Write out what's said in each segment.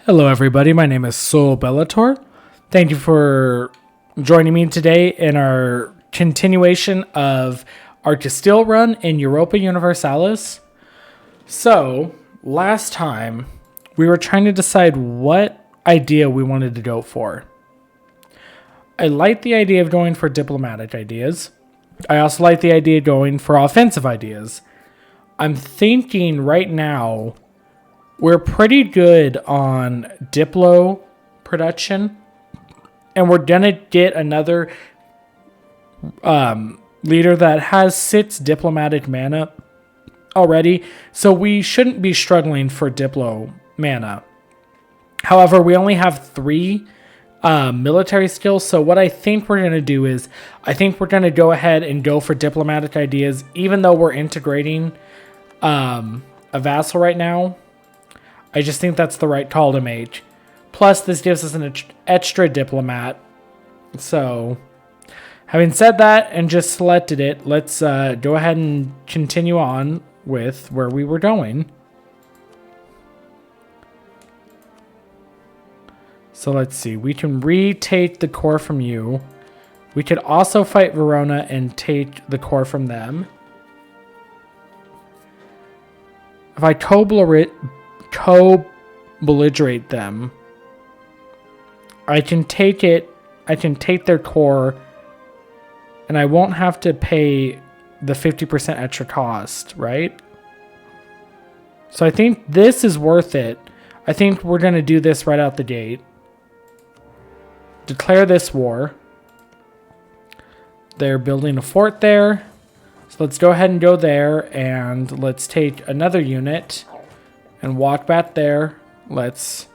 Hello, everybody. My name is Sol Bellator. Thank you for joining me today in our continuation of our Castile run in Europa Universalis. So, last time we were trying to decide what idea we wanted to go for. I like the idea of going for diplomatic ideas. I also like the idea of going for offensive ideas. I'm thinking right now we're pretty good on Diplo production, and we're going to get another leader that has 6 diplomatic mana already, so we shouldn't be struggling for Diplo mana. However, we only have 3 military skills, so what I think we're going to do is, I think we're going to go ahead and go for diplomatic ideas, even though we're integrating a vassal right now. I just think that's the right call to make. Plus, this gives us an extra diplomat. So, having said that and just selected it, let's go ahead and continue on with where we were going. So let's see. We can retake the core from you. We could also fight Verona and take the core from them. If I co-belligerate them, I can take their core, and I won't have to pay the 50% extra cost, right? So I think this is worth it. I think we're going to do this right out the gate. Declare this war. They're building a fort there. So let's go ahead and go there, and let's take another unit and walk back there. Let's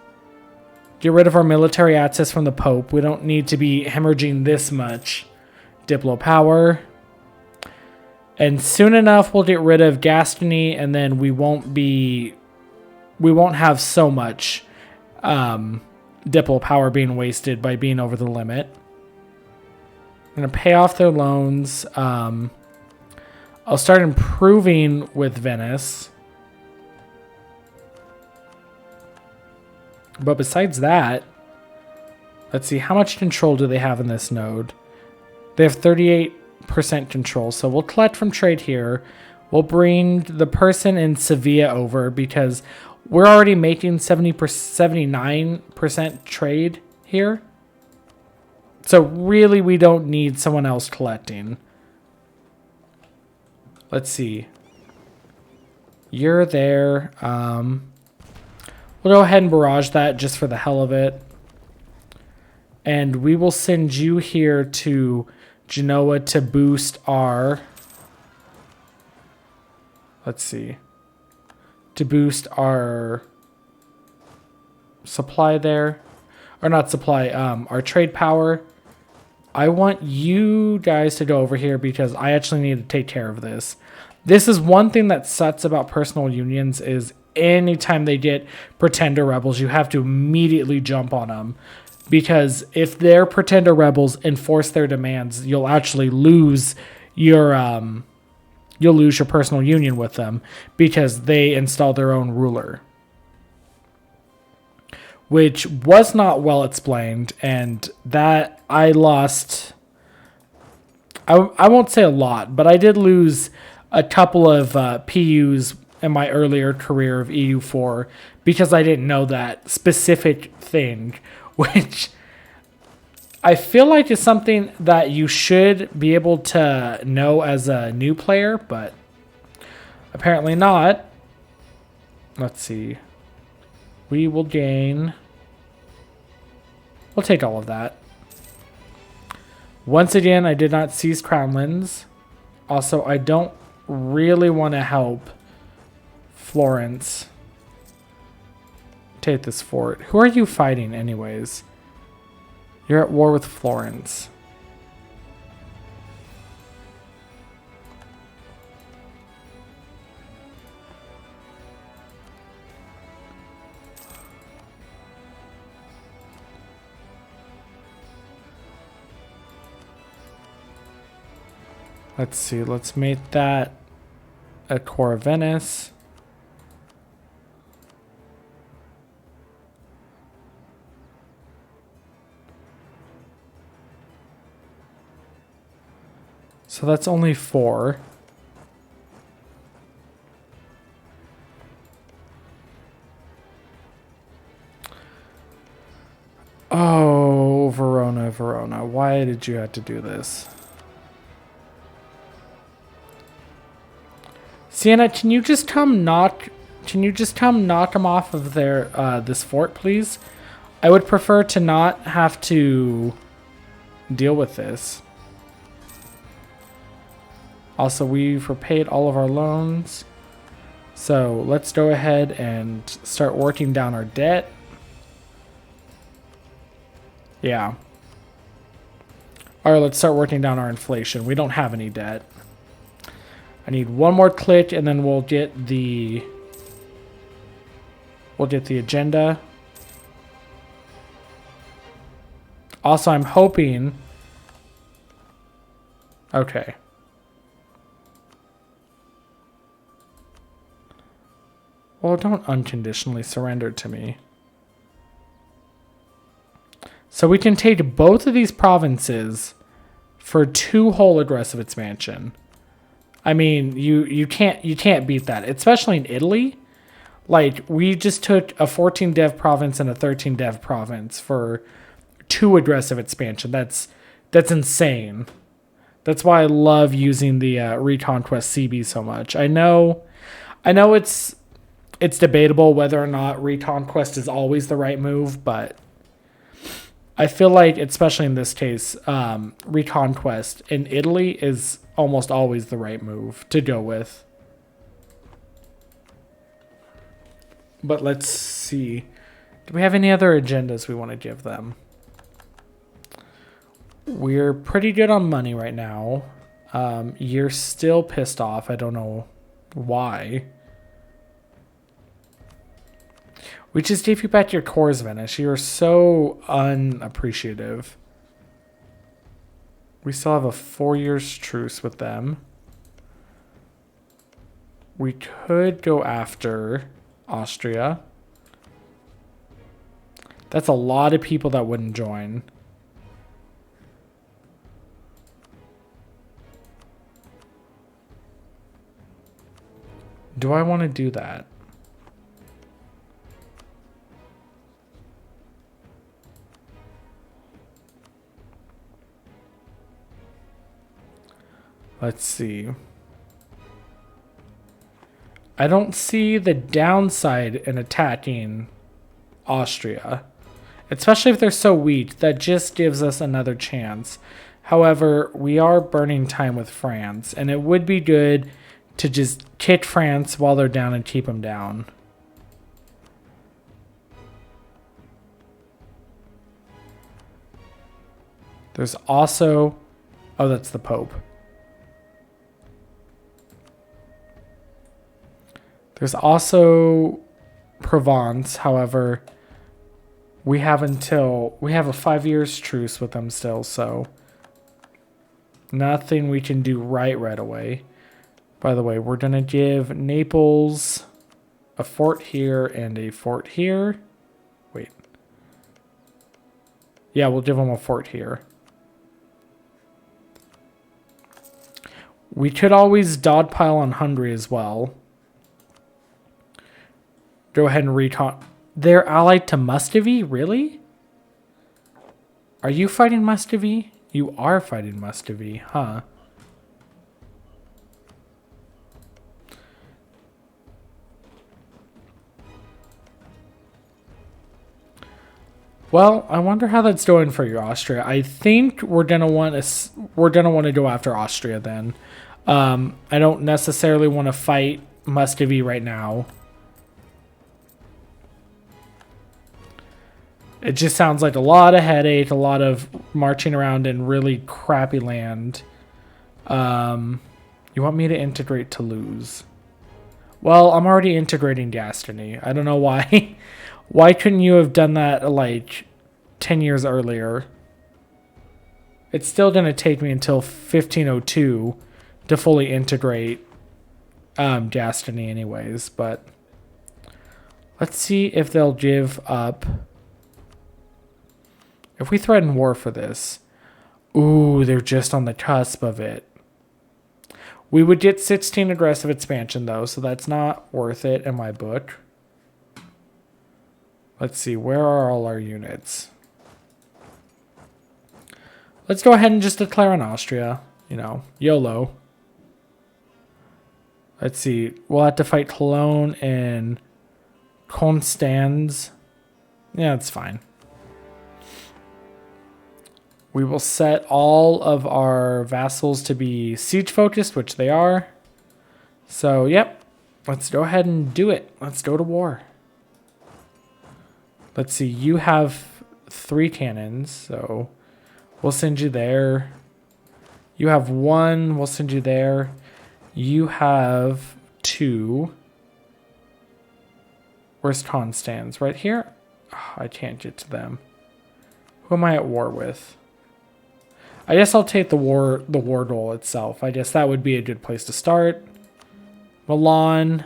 get rid of our military access from the Pope. We don't need to be hemorrhaging this much Diplo power. And soon enough, we'll get rid of Gascony, and then we won't have so much Diplo power being wasted by being over the limit. I'm going to pay off their loans. I'll start improving with Venice. But besides that, let's see, how much control do they have in this node? They have 38% control, so we'll collect from trade here. We'll bring the person in Sevilla over because we're already making 79% trade here. So really, we don't need someone else collecting. Let's see. You're there. We'll go ahead and barrage that just for the hell of it. And we will send you here to Genoa to boost our... Let's see. To boost our supply there. Or not supply, our trade power. I want you guys to go over here because I actually need to take care of this. This is one thing that sucks about personal unions is anytime they get pretender rebels, you have to immediately jump on them. Because if their pretender rebels enforce their demands, you'll actually lose your personal union with them because they install their own ruler. Which was not well explained, and that I lost, I won't say a lot, but I did lose a couple of PUs in my earlier career of EU4 because I didn't know that specific thing, which I feel like is something that you should be able to know as a new player, but apparently not. Let's see. We will gain... We'll take all of that. Once again, I did not seize Crownlands. Also, I don't really want to help Florence take this fort. Who are you fighting anyways? You're at war with Florence. Let's see. Let's make that a core of Venice. So that's only 4. Oh, Verona, Verona. Why did you have to do this? Sienna, can you just come knock them off of their this fort, please? I would prefer to not have to deal with this. Also, we've repaid all of our loans. So let's go ahead and start working down our debt. Yeah. Alright, let's start working down our inflation. We don't have any debt. I need one more click and then we'll get the agenda. Also, I'm hoping... Okay. Well, don't unconditionally surrender to me. So we can take both of these provinces for 2 whole aggressive expansion. I mean, you can't beat that, especially in Italy. Like, we just took a 14 dev province and a 13 dev province for 2 aggressive expansion. That's insane. That's why I love using the Reconquest CB so much. I know it's debatable whether or not Reconquest is always the right move, but I feel like, especially in this case, Reconquest in Italy is almost always the right move to go with. But let's see. Do we have any other agendas we want to give them? We're pretty good on money right now. You're still pissed off. I don't know why. We just gave you back your cores, Venice. You're so unappreciative. We still have a 4 years truce with them. We could go after Austria. That's a lot of people that wouldn't join. Do I want to do that? Let's see. I don't see the downside in attacking Austria, especially if they're so weak. That just gives us another chance. However, we are burning time with France, and it would be good to just kick France while they're down and keep them down. There's also... Oh, that's the Pope. There's also Provence. However, we have a 5 years truce with them still, so nothing we can do right away. By the way, we're gonna give Naples a fort here and a fort here. Wait. Yeah, we'll give them a fort here. We could always dogpile on Hungary as well. Go ahead and recon. They're allied to Muscovy? Really? Are you fighting Muscovy? You are fighting Muscovy, huh? Well, I wonder how that's going for your Austria. I think we're gonna want to go after Austria then. I don't necessarily want to fight Muscovy right now. It just sounds like a lot of headache, a lot of marching around in really crappy land. You want me to integrate Toulouse? Well, I'm already integrating Gascony. I don't know why. Why couldn't you have done that like 10 years earlier? It's still going to take me until 1502 to fully integrate Gascony anyways, but let's see if they'll give up. If we threaten war for this, ooh, they're just on the cusp of it. We would get 16 aggressive expansion, though, so that's not worth it in my book. Let's see, where are all our units? Let's go ahead and just declare on Austria. You know, YOLO. Let's see, we'll have to fight Cologne and Constance. Yeah, it's fine. We will set all of our vassals to be siege focused, which they are. So, yep. Let's go ahead and do it. Let's go to war. Let's see. You have 3 cannons, so we'll send you there. You have 1. We'll send you there. You have 2. Where's Constance? Right here? Oh, I can't get to them. Who am I at war with? I guess I'll take the war goal itself. I guess that would be a good place to start. Milan.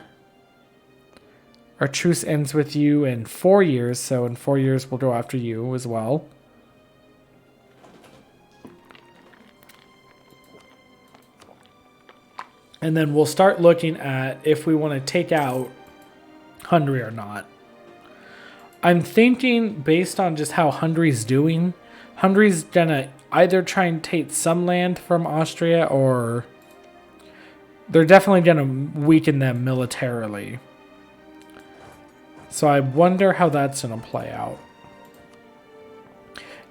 Our truce ends with you in 4 years, so in 4 years we'll go after you as well. And then we'll start looking at if we want to take out Hungary or not. I'm thinking, based on just how Hungary's doing, Hungary's gonna either try and take some land from Austria, or they're definitely gonna weaken them militarily. So I wonder how that's gonna play out.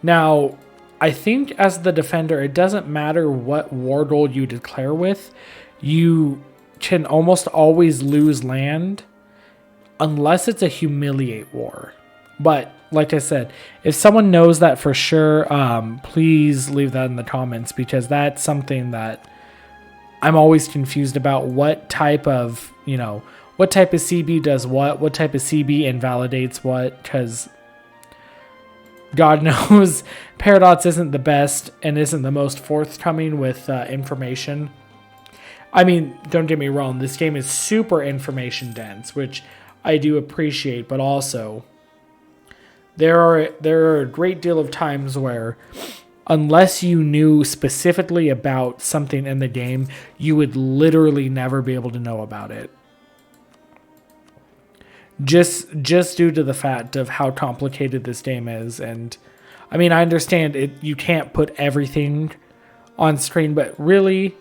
Now, I think as the defender, it doesn't matter what war goal you declare with. You can almost always lose land unless it's a humiliate war. But like I said, if someone knows that for sure, please leave that in the comments, because that's something that I'm always confused about. What type of, what type of CB does what type of CB invalidates what, because God knows Paradox isn't the best and isn't the most forthcoming with information. I mean, don't get me wrong, this game is super information dense, which I do appreciate, but also there are a great deal of times where unless you knew specifically about something in the game, you would literally never be able to know about it. Just due to the fact of how complicated this game is. And I mean, I understand it, you can't put everything on screen, but really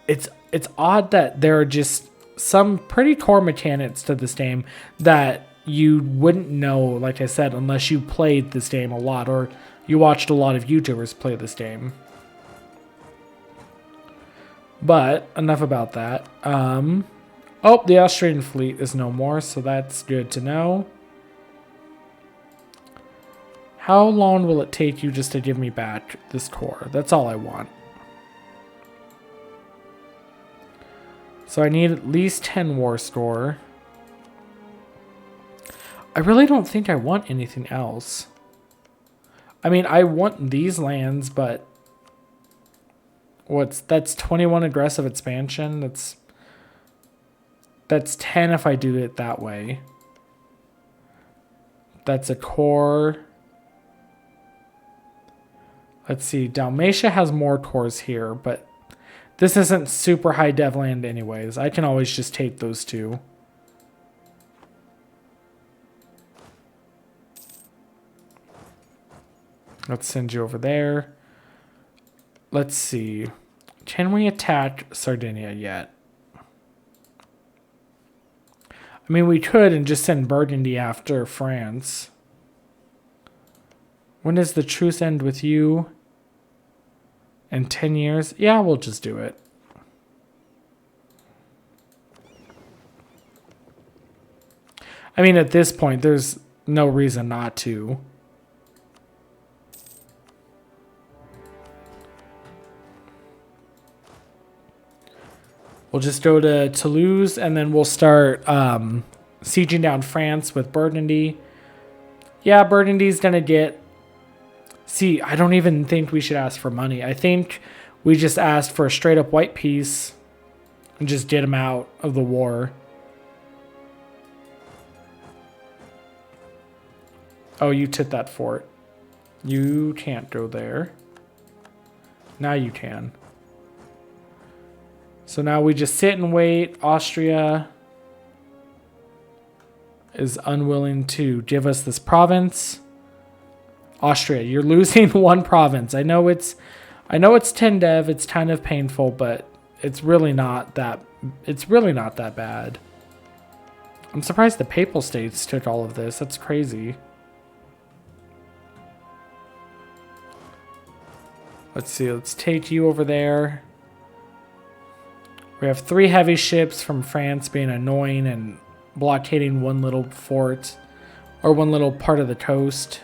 it's odd that there are just some pretty core mechanics to this game that you wouldn't know, like I said, unless you played this game a lot or you watched a lot of YouTubers play this game. But enough about that. Oh, the Austrian fleet is no more, so that's good to know. How long will it take you just to give me back this core? That's all I want. So I need at least 10 war score. I really don't think I want anything else. I mean, I want these lands, but that's 21 aggressive expansion. That's 10 if I do it that way. That's a core. Let's see, Dalmatia has more cores here, but this isn't super high dev land anyways. I can always just take those 2. Let's send you over there. Let's see. Can we attack Sardinia yet? I mean, we could and just send Burgundy after France. When does the truce end with you? In 10 years? Yeah, we'll just do it. I mean, at this point, there's no reason not to. We'll just go to Toulouse, and then we'll start sieging down France with Burgundy. Yeah, Burgundy's going to get... See, I don't even think we should ask for money. I think we just asked for a straight-up white peace and just get him out of the war. Oh, you took that fort. You can't go there. Now you can. So now we just sit and wait. Austria is unwilling to give us this province. Austria, you're losing one province. I know it's 10 dev, it's kind of painful, but it's really not that bad. I'm surprised the Papal States took all of this. That's crazy. Let's see, let's take you over there. We have 3 heavy ships from France being annoying and blockading one little fort or one little part of the coast.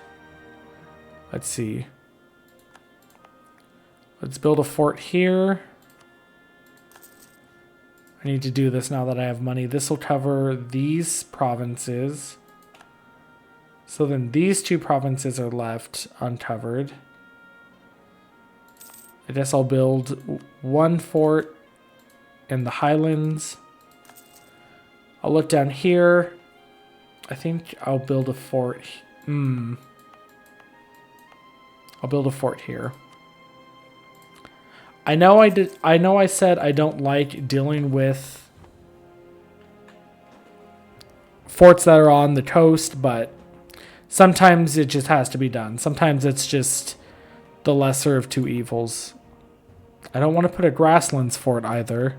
Let's see. Let's build a fort here. I need to do this now that I have money. This will cover these provinces. So then these 2 provinces are left uncovered. I guess I'll build one fort in the Highlands. I'll look down here. I think I'll build a fort. I'll build a fort here. I know I said I don't like dealing with forts that are on the coast, but sometimes it just has to be done. Sometimes it's just the lesser of 2 evils. I don't want to put a grasslands fort either.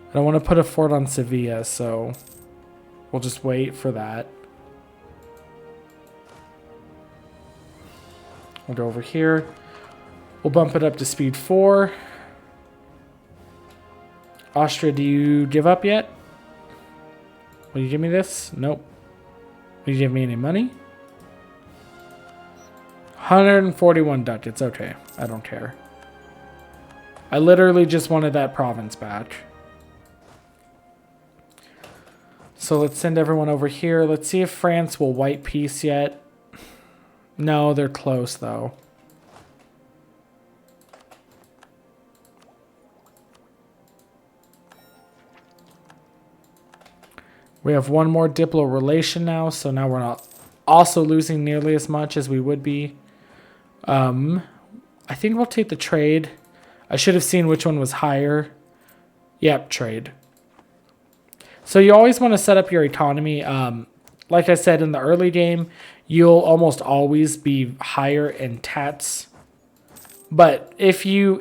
I don't want to put a fort on Sevilla, so we'll just wait for that. We'll go over here. We'll bump it up to speed 4. Austria, do you give up yet? Will you give me this? Nope. Will you give me any money? 141 ducats. Okay, I don't care. I literally just wanted that province back. So let's send everyone over here. Let's see if France will white peace yet. No, they're close though. We have one more diplo relation now, so now we're not also losing nearly as much as we would be. I think we'll take the trade. I should have seen which one was higher. Yep, trade. So you always want to set up your economy. Like I said, in the early game, you'll almost always be higher in tats. But if you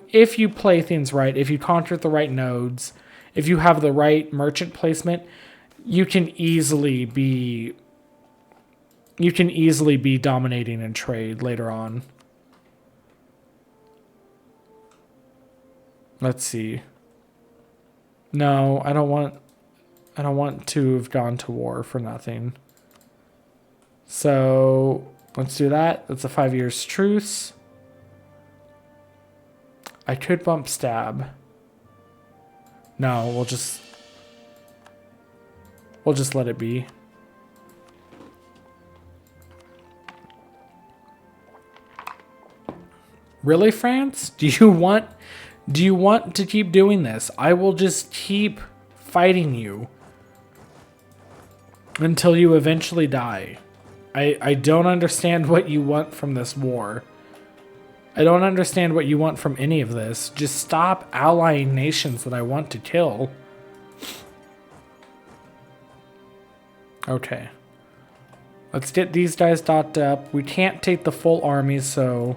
play things right, if you conquer the right nodes, if you have the right merchant placement, you can easily be dominating in trade later on. Let's see. No, I don't want to have gone to war for nothing. So let's do that. That's a 5 years truce. I could bump stab. No, we'll just let it be. Really, France? Do you want to keep doing this? I will just keep fighting you until you eventually die. I don't understand what you want from this war. I don't understand what you want from any of this. Just stop allying nations that I want to kill. Okay. Let's get these guys dotted up. We can't take the full army, so...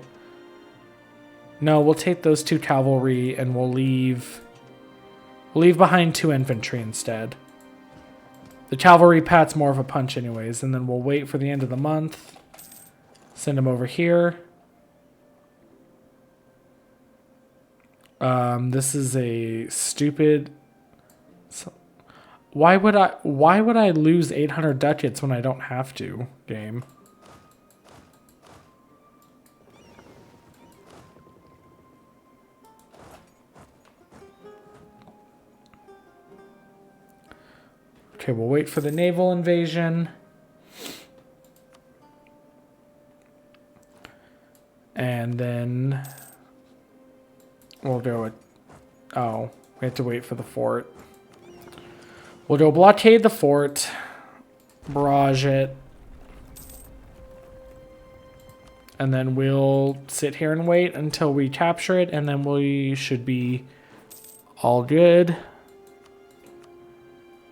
No, we'll take those 2 cavalry and we'll leave behind 2 infantry instead. The cavalry pats more of a punch anyways, and then we'll wait for the end of the month. Send them over here. This is a stupid... Why would I lose 800 ducats when I don't have to, game? Okay, we'll wait for the naval invasion. And then we'll go with... Oh, we have to wait for the fort. We'll go blockade the fort. Barrage it. And then we'll sit here and wait until we capture it. And then we should be all good.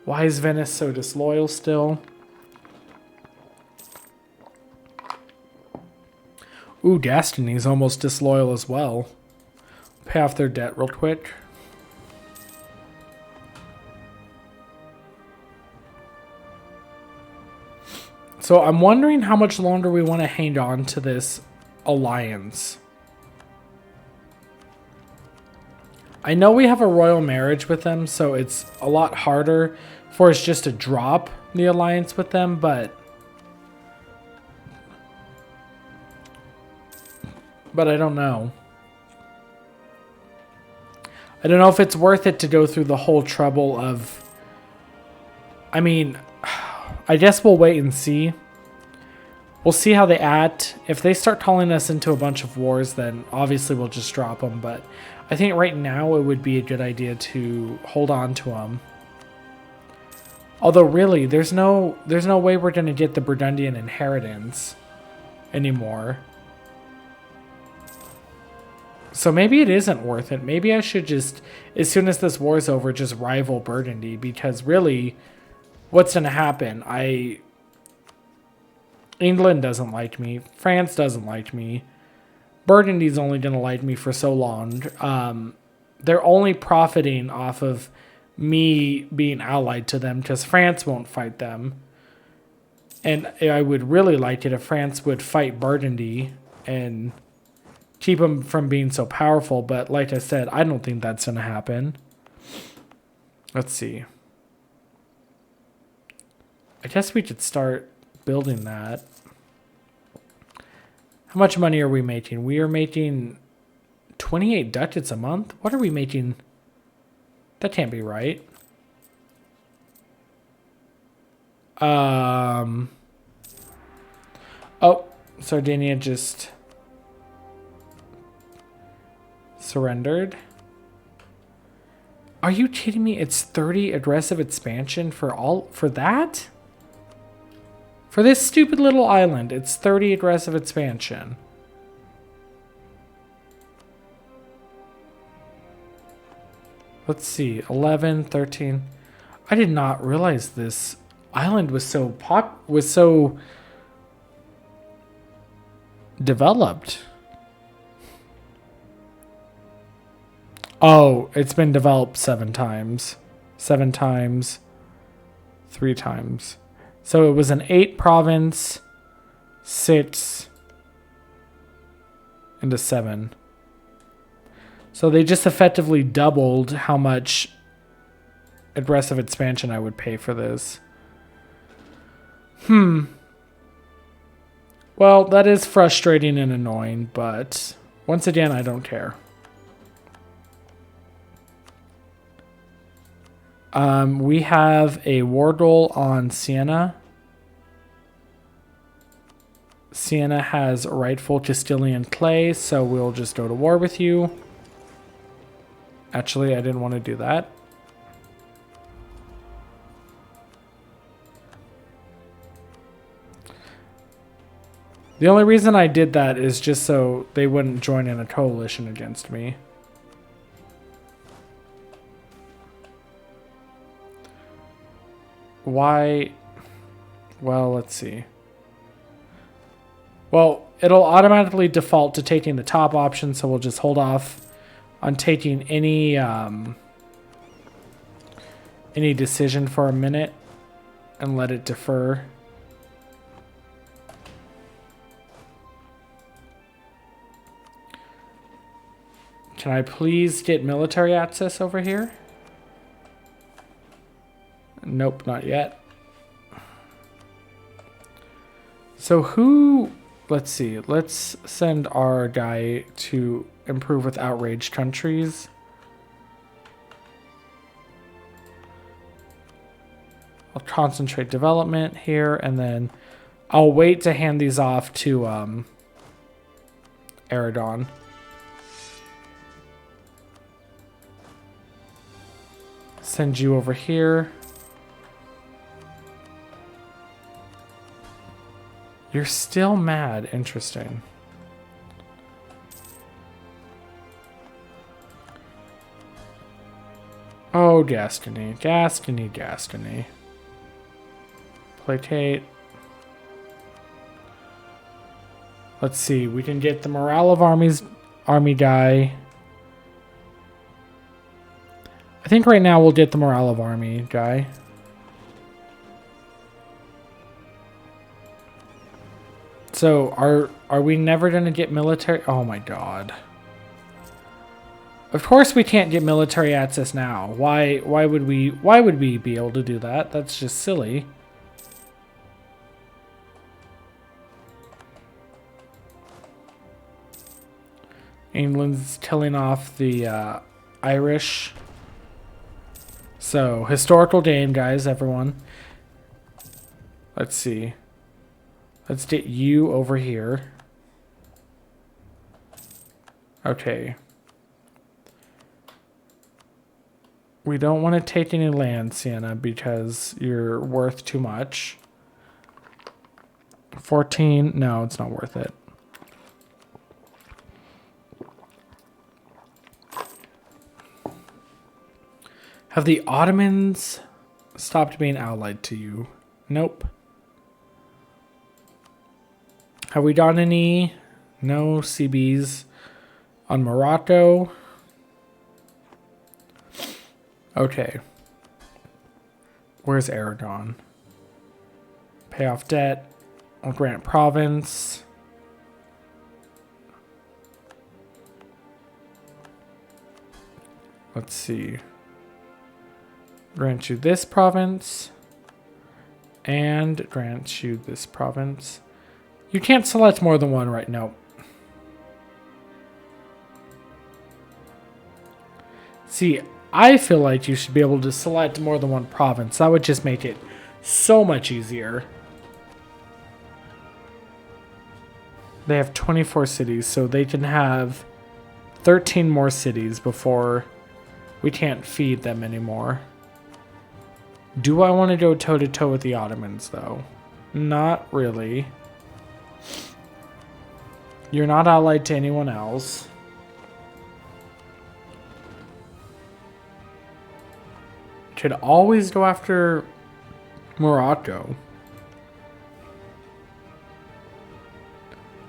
Why is Venice so disloyal still? Ooh, Destiny's almost disloyal as well. Pay off their debt real quick. So I'm wondering how much longer we want to hang on to this alliance. I know we have a royal marriage with them, so it's a lot harder for us just to drop the alliance with them, but I don't know. I don't know if it's worth it to go through the whole trouble of... I mean, I guess we'll wait and see. We'll see how they act. If they start calling us into a bunch of wars, then obviously we'll just drop them. But I think right now it would be a good idea to hold on to them. Although really, there's no way we're going to get the Burgundian inheritance anymore. So maybe it isn't worth it. Maybe I should just, as soon as this war's over, just rival Burgundy. Because really, what's going to happen? England doesn't like me. France doesn't like me. Burgundy's only going to like me for so long. They're only profiting off of me being allied to them because France won't fight them. And I would really like it if France would fight Burgundy and keep them from being so powerful. But like I said, I don't think that's going to happen. Let's see. I guess we could start building that. How much money are we making? We are making 28 ducats a month. What are we making? That can't be right. Oh, Sardinia just surrendered. Are you kidding me? It's 30 aggressive expansion for that? For this stupid little island, it's 30 aggressive expansion. Let's see, 11, 13. I did not realize this island was so developed. Oh, it's been developed 7 times. 7 times. 3 times. So it was an 8 province, 6, and a 7. So they just effectively doubled how much aggressive expansion I would pay for this. Well, that is frustrating and annoying, but once again, I don't care. We have a war goal on Siena. Siena has rightful Castilian clay, so we'll just go to war with you. Actually, I didn't want to do that. The only reason I did that is just so they wouldn't join in a coalition against me. Why? Well, let's see. Well, it'll automatically default to taking the top option, so we'll just hold off on taking any decision for a minute and let it defer. Can I please get military access over here? Nope, not yet. So who... Let's see. Let's send our guy to improve with outraged countries. I'll concentrate development here, and then I'll wait to hand these off to Aragon. Send you over here. You're still mad. Interesting. Oh, Destiny. Destiny, Destiny. Placate. Let's see. We can get the morale of army guy. I think right now we'll get the morale of army guy. So are we never gonna get military? Oh my god. Of course we can't get military access now. Why would we be able to do that? That's just silly. England's killing off the Irish. So, historical game, guys, everyone. Let's see. Let's get you over here. Okay. We don't want to take any land, Sienna, because you're worth too much. 14, no, it's not worth it. Have the Ottomans stopped being allied to you? Nope. Have we done any? No CBs on Morocco. Okay. Where's Aragon? Pay off debt. I'll grant province. Let's see. Grant you this province. And grant you this province. You can't select more than one right now. See, I feel like you should be able to select more than one province. That would just make it so much easier. They have 24 cities, so they can have 13 more cities before we can't feed them anymore. Do I want to go toe-to-toe with the Ottomans, though? Not really. You're not allied to anyone else. Could always go after Morocco.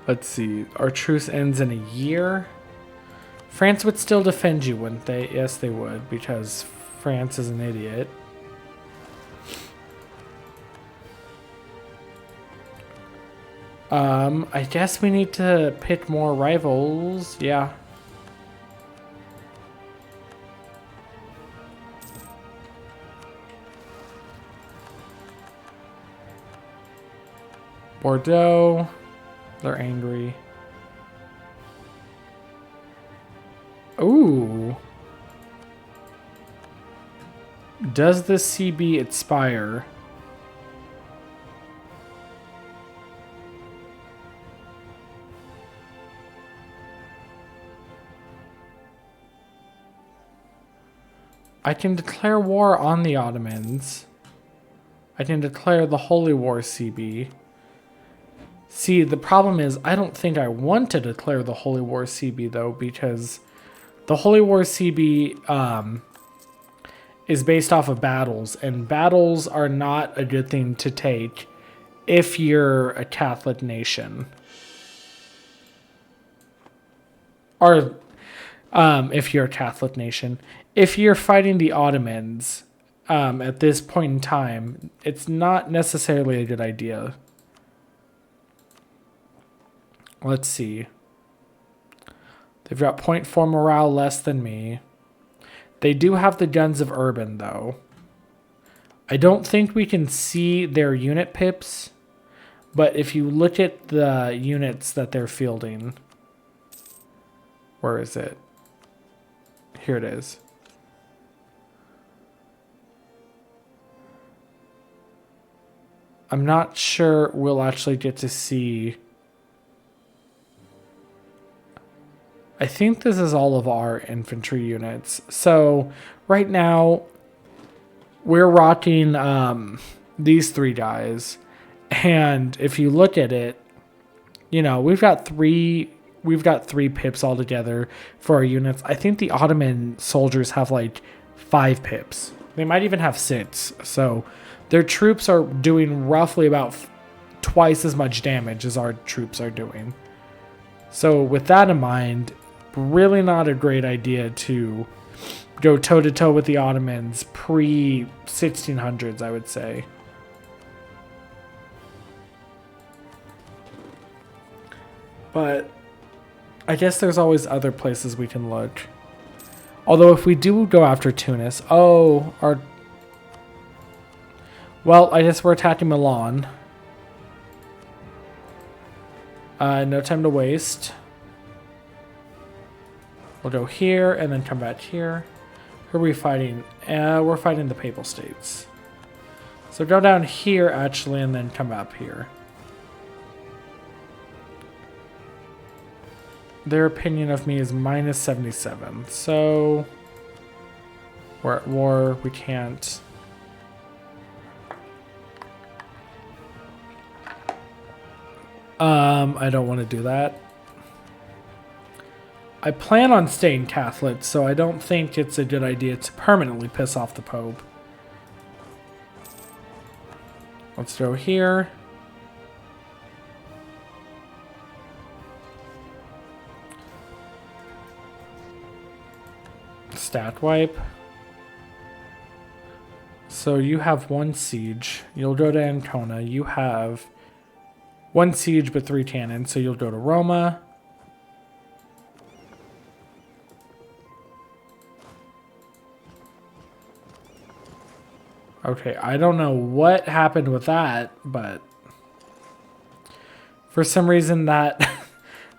Let's see. Our truce ends in a year. France would still defend you, wouldn't they? Yes, they would, because France is an idiot. I guess we need to pick more rivals. Yeah. Bordeaux. They're angry. Ooh. Does the CB expire? I can declare war on the Ottomans. I can declare the Holy War CB. See, the problem is I don't think I want to declare the Holy War CB, though, because the Holy War CB is based off of battles, and battles are not a good thing to take if you're a Catholic nation. Or if you're a Catholic nation. If you're fighting the Ottomans at this point in time, it's not necessarily a good idea. Let's see. They've got 0.4 morale less than me. They do have the guns of Urban, though. I don't think we can see their unit pips, but if you look at the units that they're fielding, where is it? Here it is. I'm not sure we'll actually get to see. I think this is all of our infantry units. So right now we're rocking these three guys, and if you look at it, you know, we've got three pips altogether for our units. I think the Ottoman soldiers have like 5 pips. They might even have 6. So their troops are doing roughly about twice as much damage as our troops are doing. So with that in mind, really not a great idea to go toe-to-toe with the Ottomans pre-1600s, I would say. But I guess there's always other places we can look. Although if we do go after Tunis... Oh, well, I guess we're attacking Milan. No time to waste. We'll go here and then come back here. Who are we fighting? We're fighting the Papal States. So go down here, actually, and then come up here. Their opinion of me is minus 77. So we're at war. We can't. I don't want to do that. I plan on staying Catholic, so I don't think it's a good idea to permanently piss off the Pope. Let's go here. Stat wipe. So you have 1 siege. You'll go to Ancona. You have 1 siege but 3 cannons, so you'll go to Roma. Okay, I don't know what happened with that, but for some reason that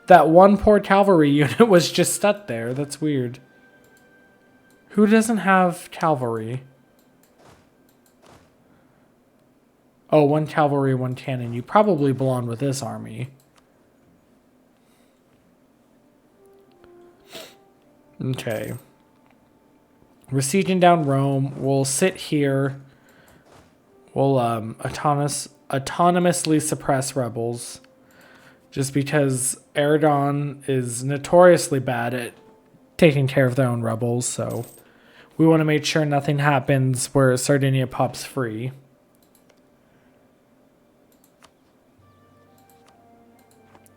that 1 poor cavalry unit was just stuck there. That's weird. Who doesn't have cavalry? Oh, 1 cavalry, 1 cannon. You probably belong with this army. Okay. We're sieging down Rome. We'll sit here. We'll autonomously suppress rebels. Just because Aragon is notoriously bad at taking care of their own rebels, so we want to make sure nothing happens where Sardinia pops free.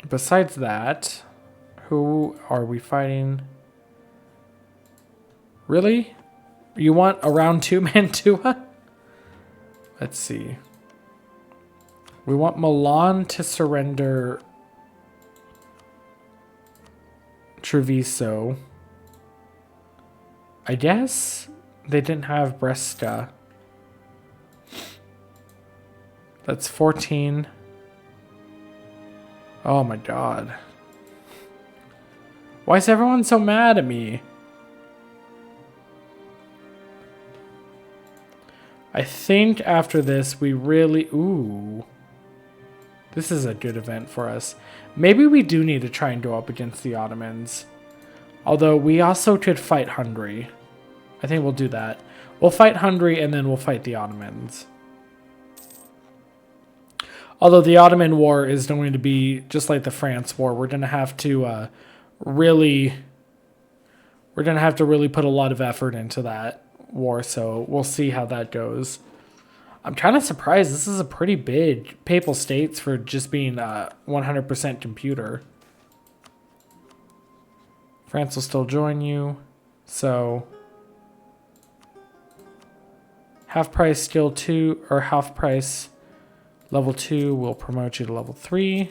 Besides that, who are we fighting? Really? You want a round 2 Mantua? Let's see. We want Milan to surrender Treviso. I guess they didn't have Brescia. That's 14. Oh my god. Why is everyone so mad at me? I think after this we really... Ooh. This is a good event for us. Maybe we do need to try and go up against the Ottomans. Although we also could fight Hungary. I think we'll do that. We'll fight Hungary and then we'll fight the Ottomans. Although the Ottoman War is going to be just like the France War. We're going to have to really put a lot of effort into that war. So we'll see how that goes. I'm kind of surprised. This is a pretty big Papal States for just being 100% computer. France will still join you. So half price skill 2 or half price level 2 will promote you to level 3. Am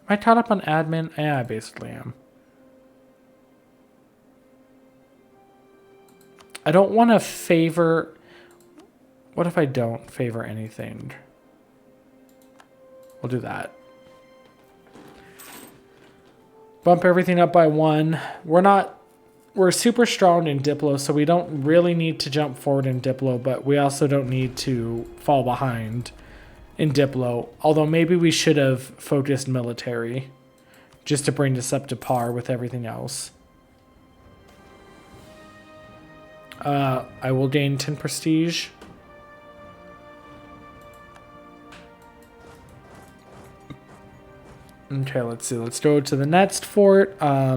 I caught up on admin? Yeah, I basically am. I don't want to favor... What if I don't favor anything? We'll do that. Bump everything up by 1. We're super strong in Diplo, so we don't really need to jump forward in Diplo, but we also don't need to fall behind in Diplo. Although maybe we should have focused military just to bring this up to par with everything else. I will gain 10 prestige. Okay, let's see. Let's go to the next fort. I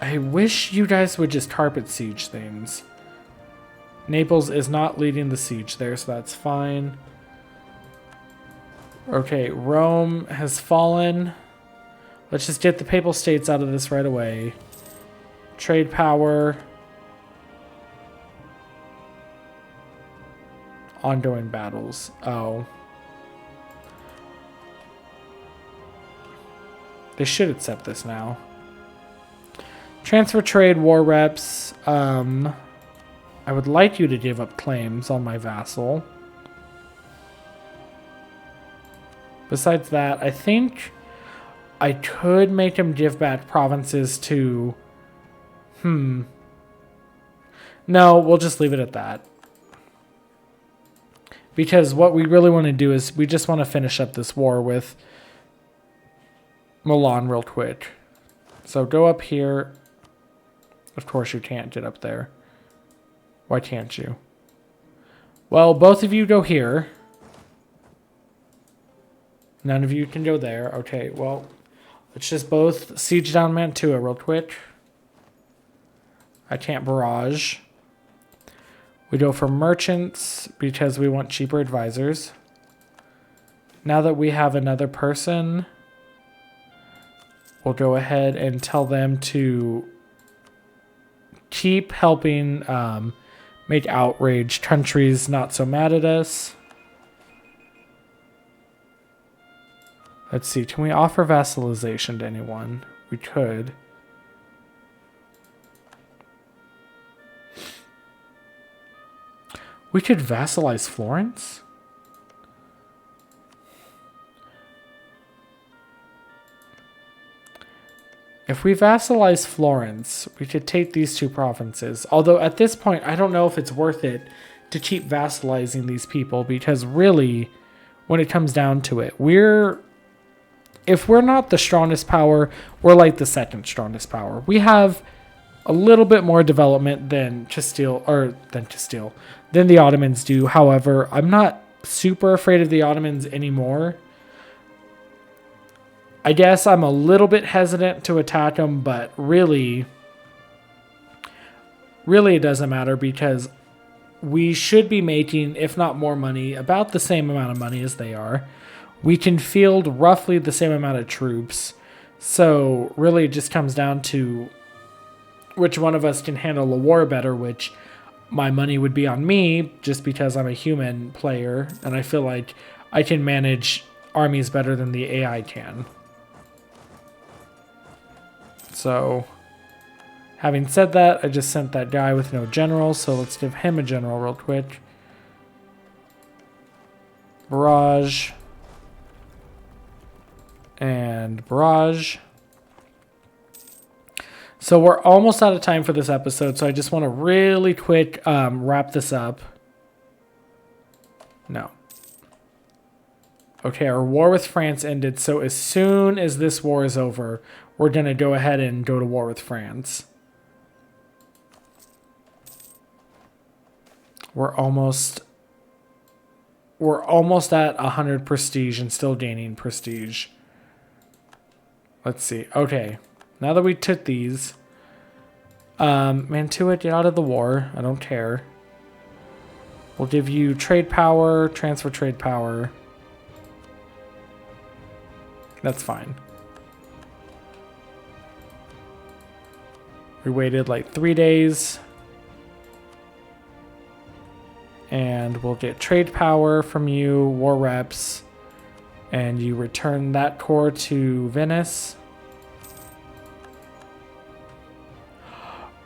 I wish you guys would just carpet siege things. Naples is not leading the siege there, so that's fine. Okay, Rome has fallen. Let's just get the Papal States out of this right away. Trade power. Ongoing battles. Oh. They should accept this now. Transfer trade, war reps. I would like you to give up claims on my vassal. Besides that, I think I could make him give back provinces to... No, we'll just leave it at that. Because what we really want to do is we just want to finish up this war with Milan real quick. So go up here. Of course you can't get up there. Why can't you? Well, both of you go here. None of you can go there. Okay, well, let's just both siege down Mantua real quick. I can't barrage. We go for merchants because we want cheaper advisors. Now that we have another person, we'll go ahead and tell them to keep helping make outraged countries not so mad at us. Let's see, can we offer vassalization to anyone? We could. We could vassalize Florence? If we vassalize Florence, we could take these two provinces. Although at this point, I don't know if it's worth it to keep vassalizing these people, because really, when it comes down to it, if we're not the strongest power, we're like the second strongest power. We have a little bit more development than than the Ottomans do. However, I'm not super afraid of the Ottomans anymore. I guess I'm a little bit hesitant to attack them, but really it doesn't matter, because we should be making, if not more money, about the same amount of money as they are. We can field roughly the same amount of troops. So really it just comes down to which one of us can handle a war better, which my money would be on me just because I'm a human player and I feel like I can manage armies better than the AI can. So, having said that, I just sent that guy with no general, so let's give him a general real quick. Barrage. And barrage. So we're almost out of time for this episode, so I just want to really quick wrap this up. No. Okay, our war with France ended, so as soon as this war is over, we're going to go ahead and go to war with France. We're almost at 100 prestige and still gaining prestige. Let's see. Okay. Now that we took these, Mantua, get out of the war. I don't care. We'll give you trade power, transfer trade power. That's fine. We waited like 3 days. And we'll get trade power from you, war reps. And you return that core to Venice.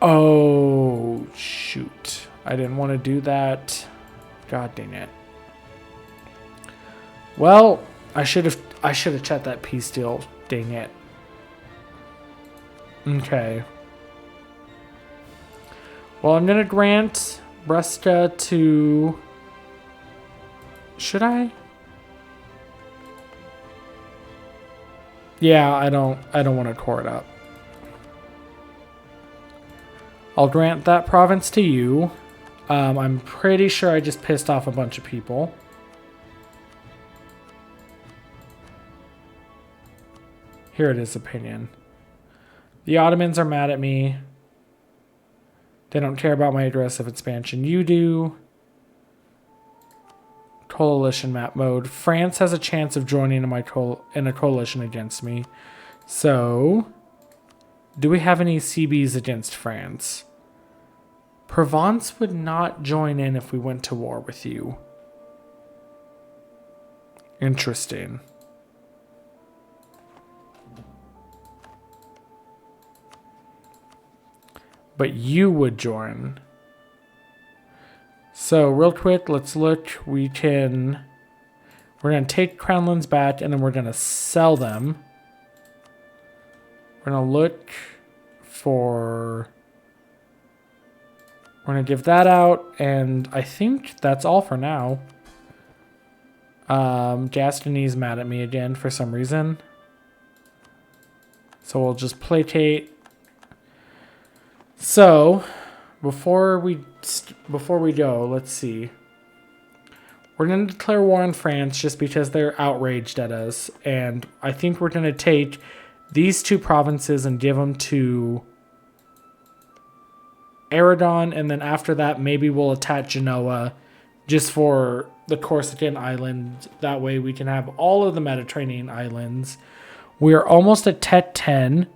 Oh, shoot. I didn't want to do that. God dang it. Well, I should have checked that peace deal. Dang it. Okay. Well, I'm going to grant Brescia to... Should I? Yeah, I don't want to core it up. I'll grant that province to you. I'm pretty sure I just pissed off a bunch of people. Here it is, opinion. The Ottomans are mad at me. They don't care about my aggressive expansion. You do. Coalition map mode. France has a chance of joining in a coalition against me. So, do we have any CBs against France? Provence would not join in if we went to war with you. Interesting. But you would join. So real quick, let's look. We're going to take crownlands back and then we're going to sell them. We're going to look for... We're going to give that out, and I think that's all for now. Gascony's mad at me again for some reason. So we'll just placate. So, before we go, let's see. We're going to declare war on France just because they're outraged at us. And I think we're going to take these two provinces and give them to Aragon. And then after that, maybe we'll attack Genoa just for the Corsican island. That way we can have all of the Mediterranean islands. We're almost at Tet 10.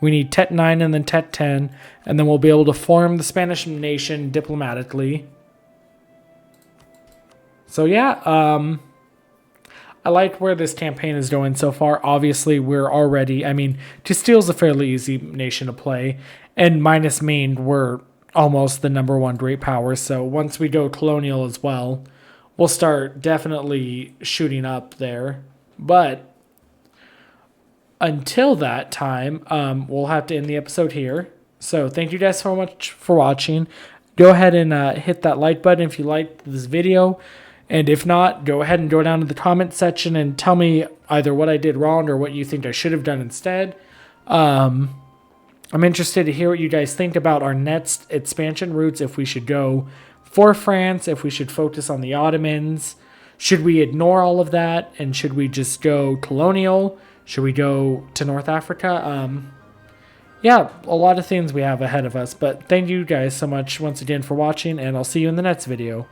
We need Tet 9 and then Tet 10. And then we'll be able to form the Spanish nation diplomatically. So yeah, I like where this campaign is going so far. Obviously, we're already... I mean, Castile's a fairly easy nation to play. And minus Maine, we're almost the #1 great power. So once we go colonial as well, we'll start definitely shooting up there. But until that time, we'll have to end the episode here. So thank you guys so much for watching. Go ahead and hit that like button if you liked this video. And if not, go ahead and go down to the comment section and tell me either what I did wrong or what you think I should have done instead. I'm interested to hear what you guys think about our next expansion routes, if we should go for France, if we should focus on the Ottomans. Should we ignore all of that? And should we just go colonial? Should we go to North Africa? Yeah, a lot of things we have ahead of us. But thank you guys so much once again for watching, and I'll see you in the next video.